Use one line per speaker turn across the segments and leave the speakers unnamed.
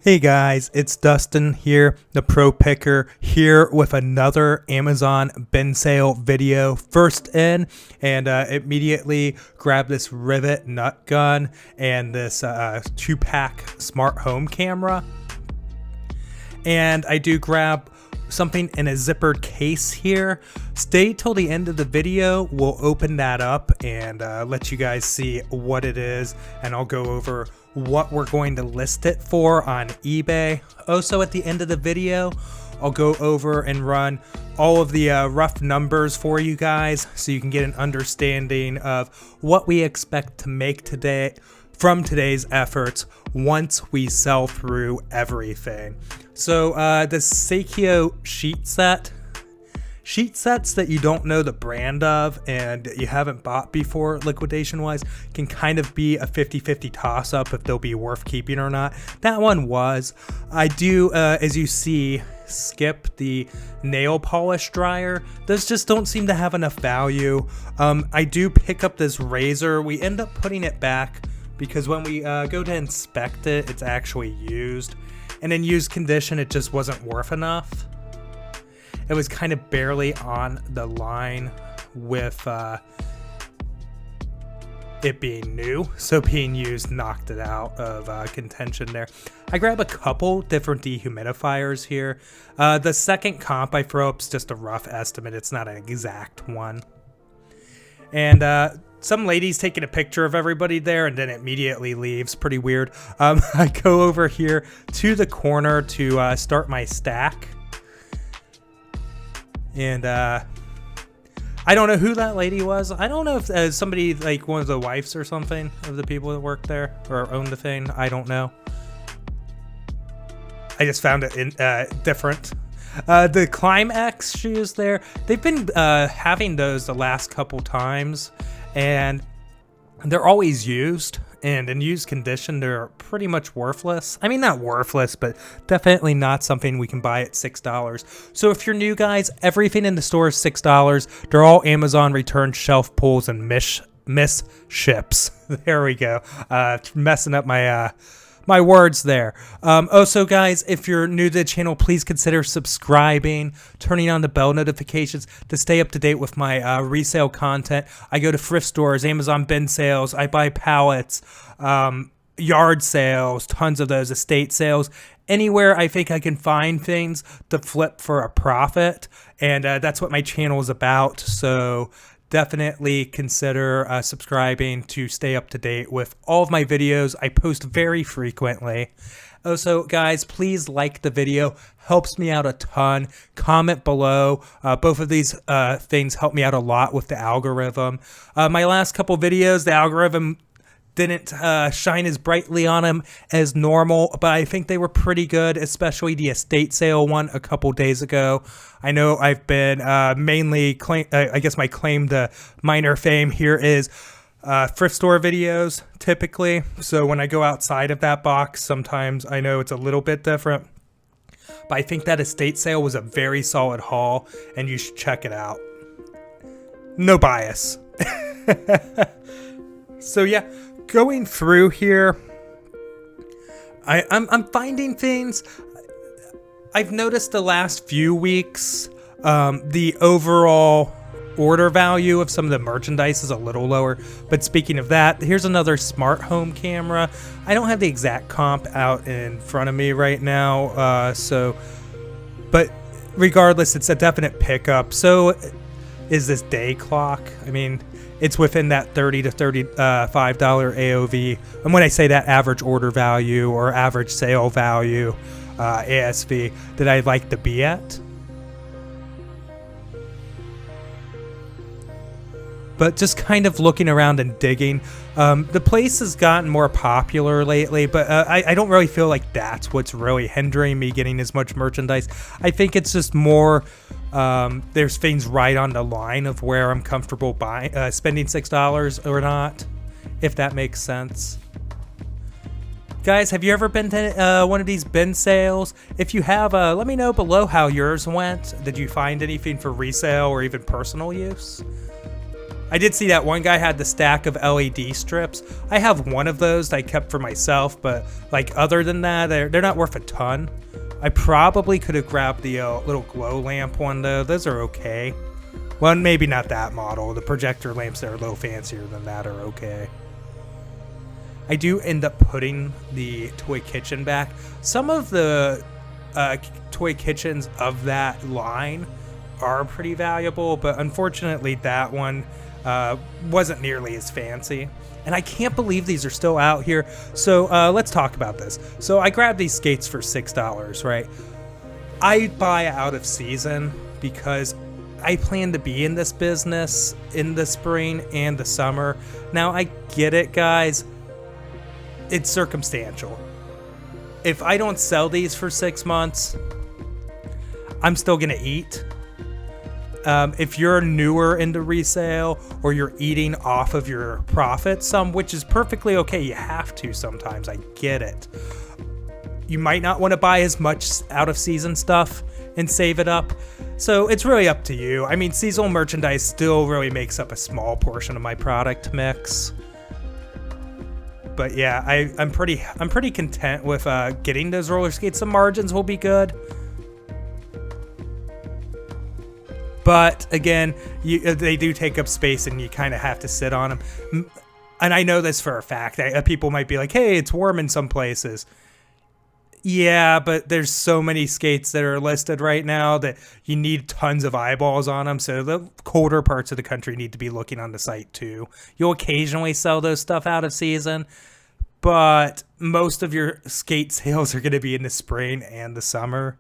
Hey guys, it's Dustin here, the Pro Picker, here with another Amazon bin sale video. First in, and immediately grab this Rivet nut gun and this 2-pack smart home camera. And I do grab something in a zippered case here. Stay till the end of the video. We'll open that up and let you guys see what it is, and I'll go over what we're going to list it for on eBay. Also, at the end of the video, I'll go over and run all of the rough numbers for you guys so you can get an understanding of what we expect to make today from today's efforts once we sell through everything. So the Sakio sheet sets that you don't know the brand of and you haven't bought before liquidation wise can kind of be a 50-50 toss up if they'll be worth keeping or not. That one was. I do, as you see, skip the nail polish dryer. Those just don't seem to have enough value. I do pick up this razor. We end up putting it back because when we go to inspect it, it's actually used. And in used condition, it just wasn't worth enough. It was kind of barely on the line with it being new, so being used knocked it out of contention there. I grab a couple different dehumidifiers here. The second comp I throw up is just a rough estimate. It's not an exact one. And some lady's taking a picture of everybody there and then immediately leaves. Pretty weird. I go over here to the corner to start my stack. And I don't know who that lady was. I don't know if somebody, like one of the wives or something of the people that work there or own the thing. I don't know. I just found it different. The Climax shoes there, they've been having those the last couple times, and they're always used. And in used condition, they're pretty much worthless. I mean, not worthless, but definitely not something we can buy at $6. So if you're new, guys, everything in the store is $6. They're all Amazon return shelf pulls and miss ships. There we go. Messing up my my words there. Also, guys, if you're new to the channel, please consider subscribing, turning on the bell notifications to stay up to date with my resale content. I go to thrift stores, Amazon bin sales, I buy pallets, yard sales, tons of those, estate sales, anywhere I think I can find things to flip for a profit. And that's what my channel is about. So definitely consider subscribing to stay up to date with all of my videos. I post very frequently. Also, guys, please like the video. Helps me out a ton. Comment below. Both of these things help me out a lot with the algorithm. My last couple videos, the algorithm didn't shine as brightly on them as normal, but I think they were pretty good, especially the estate sale one a couple days ago. I know I've been mainly, I guess my claim to minor fame here is thrift store videos, typically. So when I go outside of that box, sometimes I know it's a little bit different. But I think that estate sale was a very solid haul, and you should check it out. No bias. So yeah. Going through here, I'm finding things. I've noticed the last few weeks, the overall order value of some of the merchandise is a little lower. But speaking of that, here's another smart home camera. I don't have the exact comp out in front of me right now, but regardless, it's a definite pickup. So is this day clock. I mean, it's within that $30 to $35 AOV. And when I say that, average order value or average sale value, ASV, that I'd like to be at. But just kind of looking around and digging. The place has gotten more popular lately, but I don't really feel like that's what's really hindering me getting as much merchandise. I think it's just more, there's things right on the line of where I'm comfortable buying, spending $6 or not, if that makes sense. Guys, have you ever been to one of these bin sales? If you have, let me know below how yours went. Did you find anything for resale or even personal use? I did see that one guy had the stack of LED strips. I have one of those that I kept for myself, but like other than that, they're not worth a ton. I probably could have grabbed the little glow lamp one though. Those are okay. Well, maybe not that model. The projector lamps that are a little fancier than that are okay. I do end up putting the toy kitchen back. Some of the toy kitchens of that line are pretty valuable, but unfortunately that one wasn't nearly as fancy. And I can't believe these are still out here. So let's talk about this. So I grabbed these skates for $6, right? I buy out of season because I plan to be in this business in the spring and the summer. Now I get it, guys. It's circumstantial. If I don't sell these for 6 months, I'm still gonna eat. If you're newer into resale or you're eating off of your profits some, which is perfectly okay, you have to sometimes, I get it. You might not want to buy as much out of season stuff and save it up. So it's really up to you. I mean, seasonal merchandise still really makes up a small portion of my product mix. But yeah, I'm pretty content with getting those roller skates. The margins will be good. But again, they do take up space and you kind of have to sit on them. And I know this for a fact. People might be like, hey, it's warm in some places. Yeah, but there's so many skates that are listed right now that you need tons of eyeballs on them. So the colder parts of the country need to be looking on the site too. You'll occasionally sell those stuff out of season, but most of your skate sales are going to be in the spring and the summer.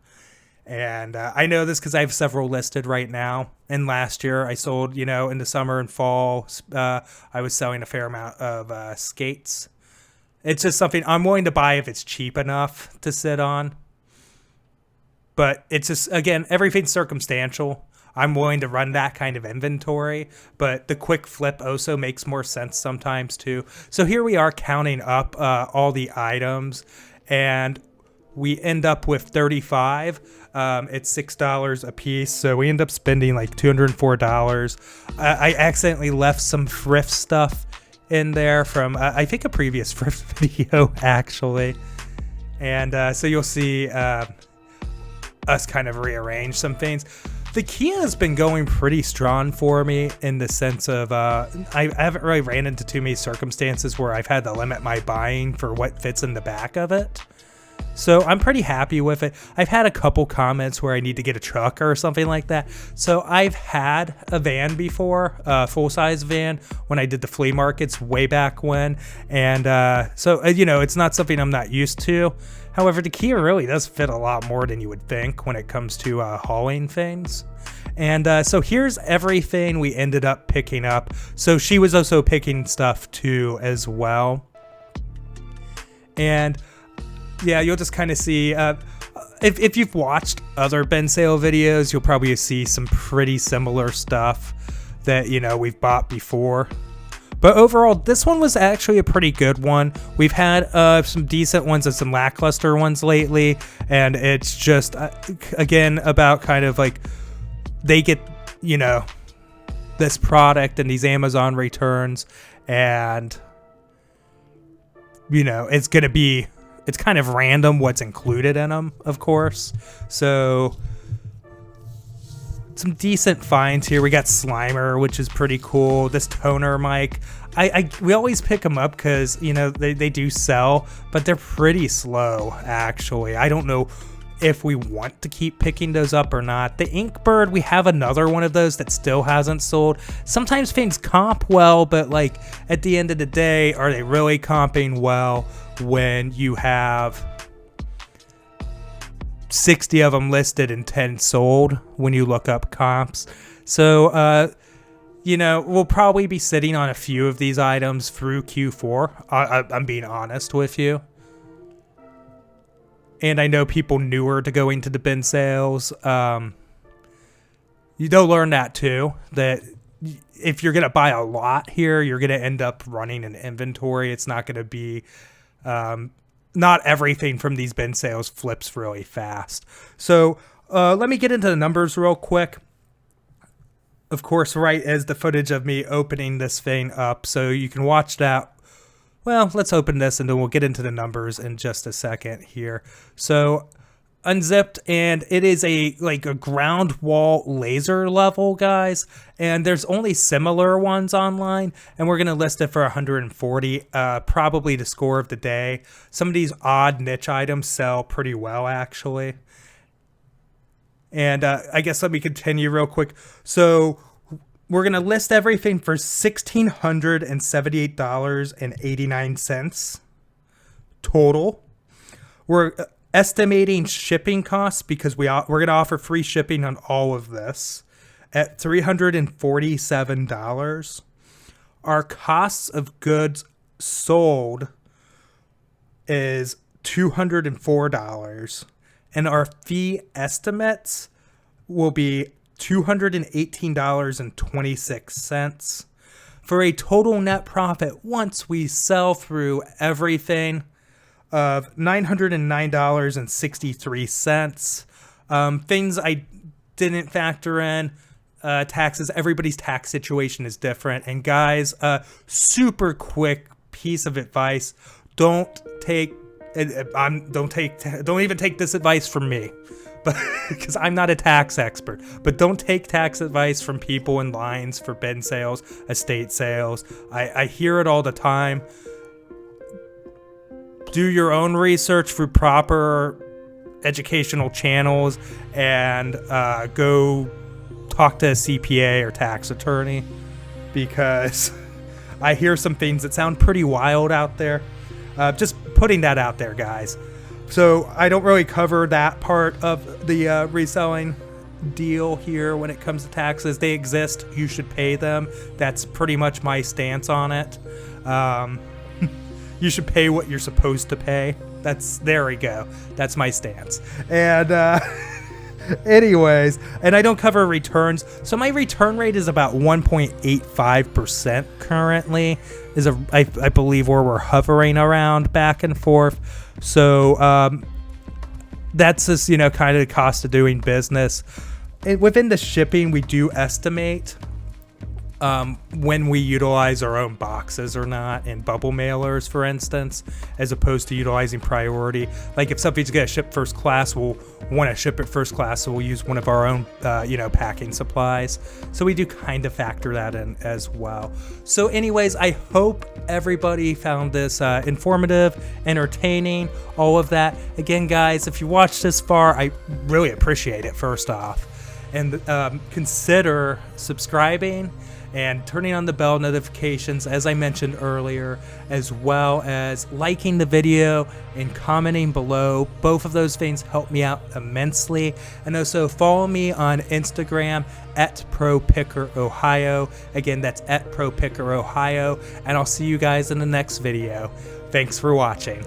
And I know this because I have several listed right now. And last year I sold, in the summer and fall, I was selling a fair amount of skates. It's just something I'm willing to buy if it's cheap enough to sit on. But it's just, again, everything's circumstantial. I'm willing to run that kind of inventory, but the quick flip also makes more sense sometimes too. So here we are counting up all the items, and we end up with 35. It's $6 a piece, so we end up spending like $204. I accidentally left some thrift stuff in there from I think a previous thrift video actually, and so you'll see us kind of rearrange some things. The Kia has been going pretty strong for me in the sense of I haven't really ran into too many circumstances where I've had to limit my buying for what fits in the back of it. So I'm pretty happy with it. I've had a couple comments where I need to get a truck or something like that. So I've had a van before, a full-size van, when I did the flea markets way back when. And so, it's not something I'm not used to. However, the Kia really does fit a lot more than you would think when it comes to hauling things. And so here's everything we ended up picking up. So she was also picking stuff too as well. And yeah, you'll just kind of see, if you've watched other bin sale videos, you'll probably see some pretty similar stuff that, we've bought before. But overall, this one was actually a pretty good one. We've had some decent ones and some lackluster ones lately. And it's just, again, about kind of like they get, this product and these Amazon returns. And, it's going to be... It's kind of random what's included in them, of course. So some decent finds here. We got Slimer, which is pretty cool. This toner mic. We always pick them up because, they do sell, but they're pretty slow, actually. I don't know if we want to keep picking those up or not. The Inkbird, we have another one of those that still hasn't sold. Sometimes things comp well, but like at the end of the day, are they really comping well when you have 60 of them listed and 10 sold when you look up comps? So, we'll probably be sitting on a few of these items through Q4. I'm being honest with you. And I know people newer to going to the bin sales, they'll learn that too, that if you're going to buy a lot here, you're going to end up running an inventory. It's not going to be, not everything from these bin sales flips really fast. So let me get into the numbers real quick. of course, right as the footage of me opening this thing up, so you can watch that. Well, let's open this and then we'll get into the numbers in just a second here. So unzipped, and it is a ground wall laser level, guys, and there's only similar ones online, and we're gonna list it for 140, probably the score of the day. Some of these odd niche items sell pretty well, actually. And I guess let me continue real quick. So we're going to list everything for $1,678.89 total. We're estimating shipping costs because we're going to offer free shipping on all of this at $347. Our costs of goods sold is $204. And our fee estimates will be $218.26 for a total net profit once we sell through everything of $909.63. Things I didn't factor in, taxes. Everybody's tax situation is different. And guys, super quick piece of advice: don't even take this advice from me, but because I'm not a tax expert. But don't take tax advice from people in lines for bin sales, estate sales. I hear it all the time. Do your own research through proper educational channels and go talk to a CPA or tax attorney, because I hear some things that sound pretty wild out there. Just putting that out there, guys. So I don't really cover that part of the reselling deal here when it comes to taxes. They exist. You should pay them. That's pretty much my stance on it. You should pay what you're supposed to pay. There we go. That's my stance. And anyways, and I don't cover returns. So my return rate is about 1.85% currently. I believe where we're hovering around back and forth. So that's just, kind of the cost of doing business. And within the shipping, we do estimate when we utilize our own boxes or not, and bubble mailers, for instance, as opposed to utilizing priority. Like if something's going to ship first class, we'll want to ship it first class, so we'll use one of our own, packing supplies. So we do kind of factor that in as well. So anyways, I hope everybody found this informative, entertaining, all of that. Again, guys, if you watched this far, I really appreciate it, first off. And consider subscribing and turning on the bell notifications, as I mentioned earlier, as well as liking the video and commenting below. Both of those things help me out immensely. And also follow me on Instagram at ProPickerOhio. Again, that's at ProPickerOhio. And I'll see you guys in the next video. Thanks for watching.